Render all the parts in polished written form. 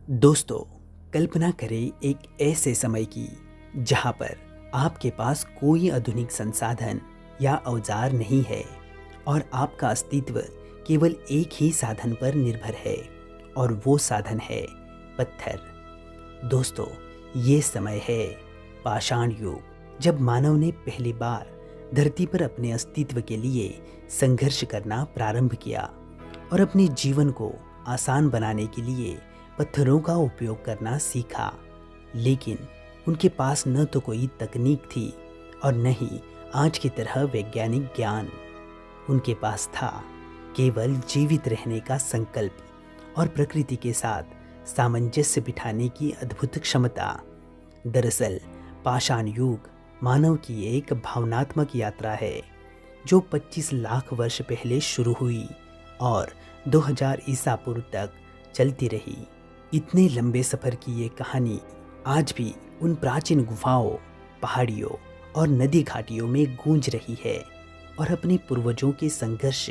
दोस्तों, कल्पना करें एक ऐसे समय की जहां पर आपके पास कोई आधुनिक संसाधन या औजार नहीं है और आपका अस्तित्व केवल एक ही साधन पर निर्भर है और वो साधन है पत्थर। दोस्तों, ये समय है पाषाण युग, जब मानव ने पहली बार धरती पर अपने अस्तित्व के लिए संघर्ष करना प्रारंभ किया और अपने जीवन को आसान बनाने के लिए पत्थरों का उपयोग करना सीखा। लेकिन उनके पास न तो कोई तकनीक थी और न ही आज की तरह वैज्ञानिक ज्ञान। उनके पास था केवल जीवित रहने का संकल्प और प्रकृति के साथ सामंजस्य बिठाने की अद्भुत क्षमता। दरअसल पाषाण युग मानव की एक भावनात्मक यात्रा है जो 25 लाख वर्ष पहले शुरू हुई और 2000 ईसा पूर्व तक चलती रही। इतने लंबे सफर की ये कहानी आज भी उन प्राचीन गुफाओं, पहाड़ियों और नदी घाटियों में गूंज रही है और अपने पूर्वजों के संघर्ष,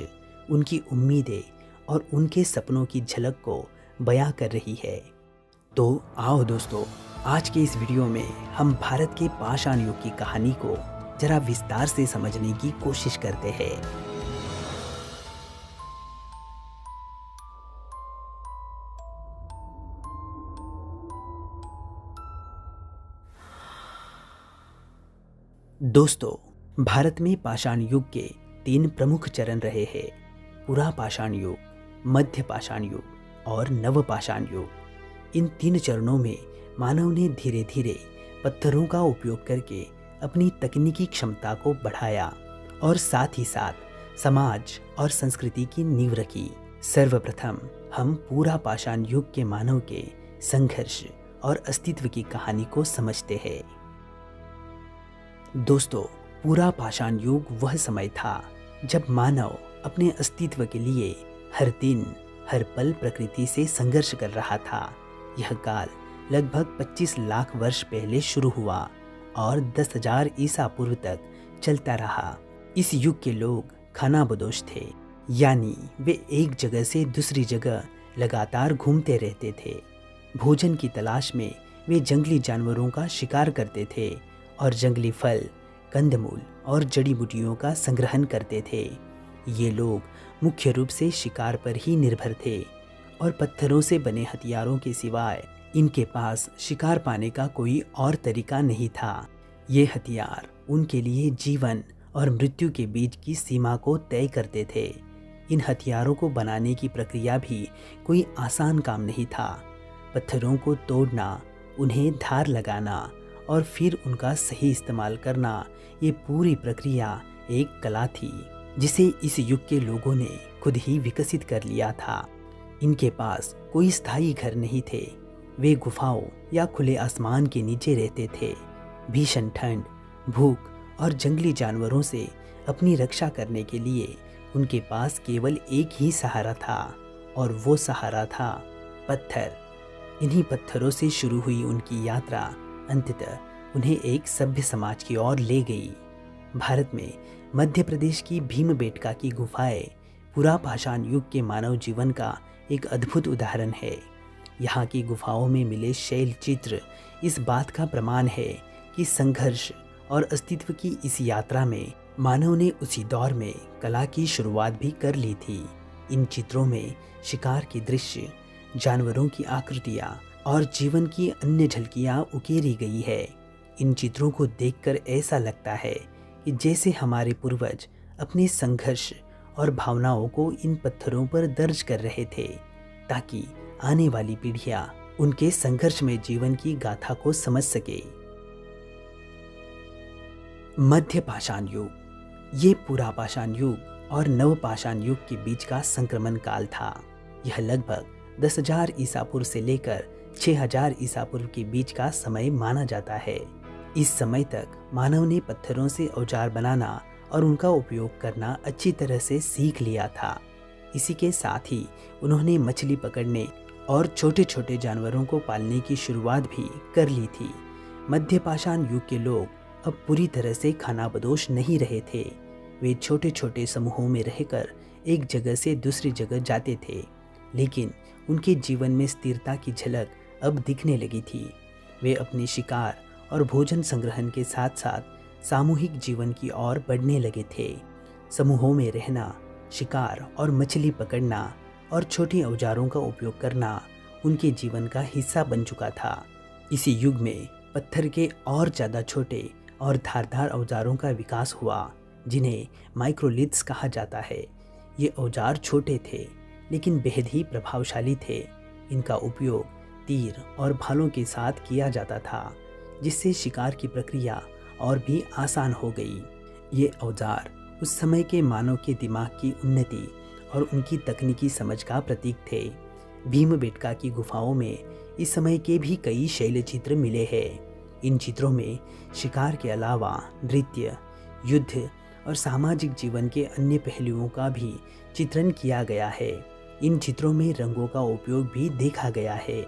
उनकी उम्मीदें और उनके सपनों की झलक को बयां कर रही है। तो आओ दोस्तों, आज के इस वीडियो में हम भारत के पाषाण युग की कहानी को जरा विस्तार से समझने की कोशिश करते हैं। दोस्तों, भारत में पाषाण युग के 3 प्रमुख चरण रहे हैं: पुरा पाषाण युग, मध्य पाषाण युग और नव पाषाण युग। इन 3 चरणों में मानव ने धीरे धीरे पत्थरों का उपयोग करके अपनी तकनीकी क्षमता को बढ़ाया और साथ ही साथ समाज और संस्कृति की नींव रखी। सर्वप्रथम हम पूरा पाषाण युग के मानव के संघर्ष और अस्तित्व की कहानी को समझते हैं। दोस्तों, पूरा पाषाण युग वह समय था जब मानव अपने अस्तित्व के लिए हर दिन हर पल प्रकृति से संघर्ष कर रहा था। यह काल लगभग 25 लाख वर्ष पहले शुरू हुआ और 10,000 ईसा पूर्व तक चलता रहा। इस युग के लोग खानाबदोश थे, यानी वे एक जगह से दूसरी जगह लगातार घूमते रहते थे। भोजन की तलाश में वे जंगली जानवरों का शिकार करते थे और जंगली फल, कंदमूल और जड़ी बूटियों का संग्रहण करते थे। ये लोग मुख्य रूप से शिकार पर ही निर्भर थे और पत्थरों से बने हथियारों के सिवाय इनके पास शिकार पाने का कोई और तरीका नहीं था। ये हथियार उनके लिए जीवन और मृत्यु के बीच की सीमा को तय करते थे। इन हथियारों को बनाने की प्रक्रिया भी कोई आसान काम नहीं था। पत्थरों को तोड़ना, उन्हें धार लगाना और फिर उनका सही इस्तेमाल करना, ये पूरी प्रक्रिया एक कला थी जिसे इस युग के लोगों ने खुद ही विकसित कर लिया था। इनके पास कोई स्थायी घर नहीं थे। वे गुफाओं या खुले आसमान के नीचे रहते थे। भीषण ठंड, भूख और जंगली जानवरों से अपनी रक्षा करने के लिए उनके पास केवल एक ही सहारा था और वो सहारा था पत्थर। इन्हीं पत्थरों से शुरू हुई उनकी यात्रा अंततः उन्हें एक सभ्य समाज की ओर ले गई। भारत में मध्य प्रदेश की भीमबेटका की गुफाएं पुरा पाषाण युग के मानव जीवन का एक अद्भुत उदाहरण है। यहाँ की गुफाओं में मिले शैल चित्र इस बात का प्रमाण है कि संघर्ष और अस्तित्व की इस यात्रा में मानव ने उसी दौर में कला की शुरुआत भी कर ली थी। इन चित्रों में शिकार के दृश्य, जानवरों की आकृतियाँ और जीवन की अन्य झलकियाँ उकेरी गई है। इन चित्रों को देखकर ऐसा लगता है कि जैसे हमारे पूर्वज अपने संघर्ष और भावनाओं को इन पत्थरों पर दर्ज कर रहे थे, ताकि आने वाली पीढ़ियाँ उनके संघर्ष में जीवन की गाथा को समझ सके। मध्य पाषाण युग, ये पूरा पाषाण युग और नव पाषाण युग के बीच का संक्रमण काल था। यह लगभग 10,000 ईसा पूर्व से लेकर 6,000 ईसा पूर्व के बीच का समय माना जाता है। इस समय तक मानव ने पत्थरों से औजार बनाना और उनका उपयोग करना अच्छी तरह से सीख लिया था। इसी के साथ ही उन्होंने मछली पकड़ने और छोटे छोटे जानवरों को पालने की शुरुआत भी कर ली थी। मध्य पाषाण युग के लोग अब पूरी तरह से खानाबदोश नहीं रहे थे। वे छोटे छोटे समूहों में रहकर एक जगह से दूसरी जगह जाते थे, लेकिन उनके जीवन में स्थिरता की झलक अब दिखने लगी थी। वे अपने शिकार और भोजन संग्रहण के साथ साथ सामूहिक जीवन की ओर बढ़ने लगे थे। समूहों में रहना, शिकार और मछली पकड़ना और छोटे औजारों का उपयोग करना उनके जीवन का हिस्सा बन चुका था। इसी युग में पत्थर के और ज़्यादा छोटे और धारदार औजारों का विकास हुआ, जिन्हें माइक्रोलिथ्स कहा जाता है। ये औजार छोटे थे लेकिन बेहद ही प्रभावशाली थे। इनका उपयोग तीर और भालों के साथ किया जाता था, जिससे शिकार की प्रक्रिया और भी आसान हो गई। ये औजार उस समय के मानव के दिमाग की उन्नति और उनकी तकनीकी समझ का प्रतीक थे। भीमबेटका की गुफाओं में इस समय के भी कई शैल चित्र मिले हैं। इन चित्रों में शिकार के अलावा नृत्य, युद्ध और सामाजिक जीवन के अन्य पहलुओं का भी चित्रण किया गया है। इन चित्रों में रंगों का उपयोग भी देखा गया है,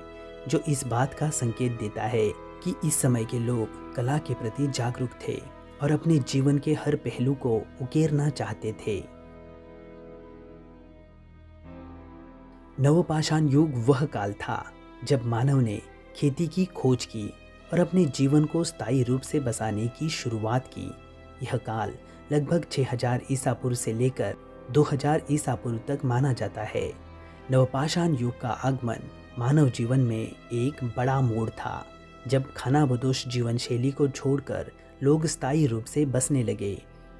जो इस बात का संकेत देता है कि इस समय के लोग कला के प्रति जागरूक थे और अपने जीवन के हर पहलू को उकेरना चाहते थे। नवपाषाण युग वह काल था जब मानव ने खेती की खोज की और अपने जीवन को स्थायी रूप से बसाने की शुरुआत की। यह काल लगभग 6000 ईसा पूर्व से लेकर 2000 ईसा पूर्व तक माना जाता है। नवपाषाण युग का आगमन मानव जीवन में एक बड़ा मोड़ था, जब खानाबदोश जीवन शैली को छोड़कर लोग स्थायी रूप से बसने लगे।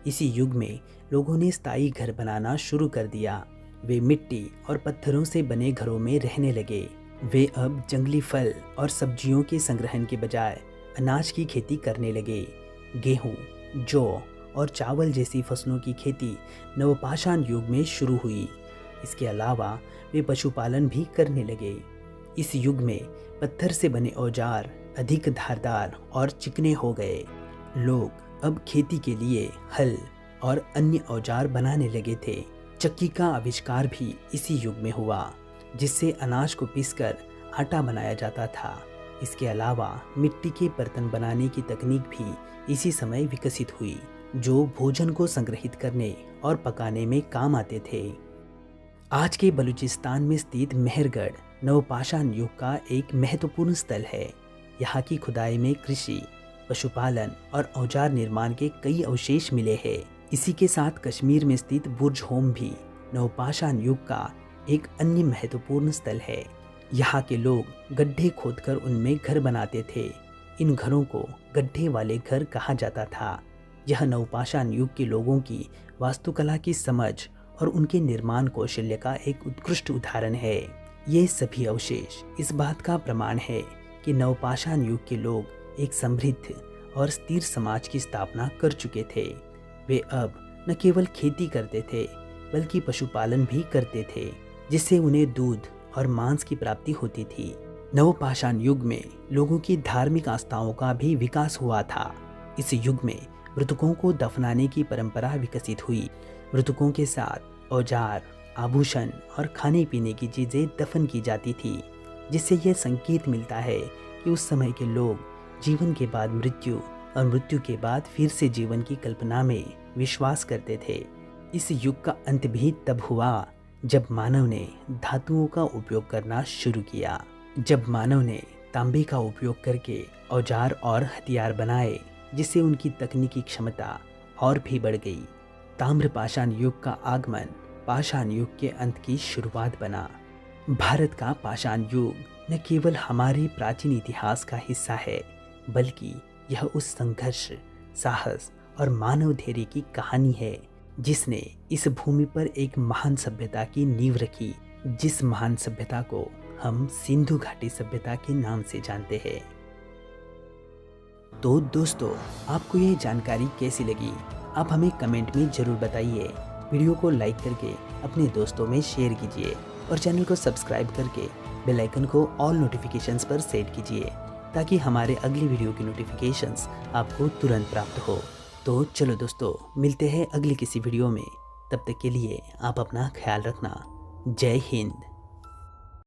इसी युग में लोगों ने स्थायी घर बनाना शुरू कर दिया। वे मिट्टी और पत्थरों से बने घरों में रहने लगे। वे अब जंगली फल और सब्जियों के संग्रहण के बजाय अनाज की खेती करने लगे। गेहूं, जौ और चावल जैसी फसलों की खेती नवपाषाण युग में शुरू हुई। इसके अलावा वे पशुपालन भी करने लगे। इस युग में पत्थर से बने औजार अधिक धारदार और चिकने हो गए। लोग अब खेती के लिए हल और अन्य औजार बनाने लगे थे। चक्की का आविष्कार भी इसी युग में हुआ, जिससे अनाज को पीसकर आटा बनाया जाता था। इसके अलावा मिट्टी के बर्तन बनाने की तकनीक भी इसी समय विकसित हुई, जो भोजन को संग्रहित करने और पकाने में काम आते थे। आज के बलूचिस्तान में स्थित मेहरगढ़ नवपाषाण युग का एक महत्वपूर्ण स्थल है। यहाँ की खुदाई में कृषि, पशुपालन और औजार निर्माण के कई अवशेष मिले हैं। इसी के साथ कश्मीर में स्थित बुर्ज होम भी नवपाषाण युग का एक अन्य महत्वपूर्ण स्थल है। यहाँ के लोग गड्ढे खोदकर उनमें घर बनाते थे। इन घरों को गड्ढे वाले घर कहा जाता था। यह नवपाषाण युग के लोगों की वास्तुकला की समझ और उनके निर्माण कौशल्य का एक उत्कृष्ट उदाहरण है। ये सभी अवशेष इस बात का प्रमाण है कि नवपाषाण युग के लोग एक समृद्ध और स्थिर समाज की स्थापना कर चुके थे। वे अब न केवल खेती करते थे, बल्कि पशुपालन भी करते थे, जिससे उन्हें दूध और मांस की प्राप्ति होती थी। नवपाषाण युग में लोगों की धार्मिक आस्थाओं का भी विकास हुआ था। इस युग में मृतकों को दफनाने की परंपरा विकसित हुई। मृतकों के साथ औजार, आभूषण और खाने पीने की चीजें दफन की जाती थी, जिससे यह संकेत मिलता है कि उस समय के लोग जीवन के बाद मृत्यु और मृत्यु के बाद फिर से जीवन की कल्पना में विश्वास करते थे। इस युग का अंत भी तब हुआ जब मानव ने धातुओं का उपयोग करना शुरू किया। जब मानव ने तांबे का उपयोग करके औजार और हथियार बनाए, जिससे उनकी तकनीकी क्षमता और भी बढ़ गई। ताम्रपाषाण युग का आगमन पाषाण युग के अंत की शुरुआत बना। भारत का पाषाण युग न केवल हमारे प्राचीन इतिहास का हिस्सा है, बल्कि यह उस संघर्ष, साहस और मानव धैर्य की कहानी है जिसने इस भूमि पर एक महान सभ्यता की नींव रखी, जिस महान सभ्यता को हम सिंधु घाटी सभ्यता के नाम से जानते हैं। तो दोस्तों, आपको ये जानकारी कैसी लगी? आप हमें कमेंट में जरूर बताइए। वीडियो को लाइक करके अपने दोस्तों में शेयर कीजिए और चैनल को सब्सक्राइब करके बेल आइकन को ऑल नोटिफिकेशंस पर सेट कीजिए, ताकि हमारे अगली वीडियो की नोटिफिकेशंस आपको तुरंत प्राप्त हो। तो चलो दोस्तों, मिलते हैं अगली किसी वीडियो में। तब तक के लिए आप अपना ख्याल रखना। जय हिंद।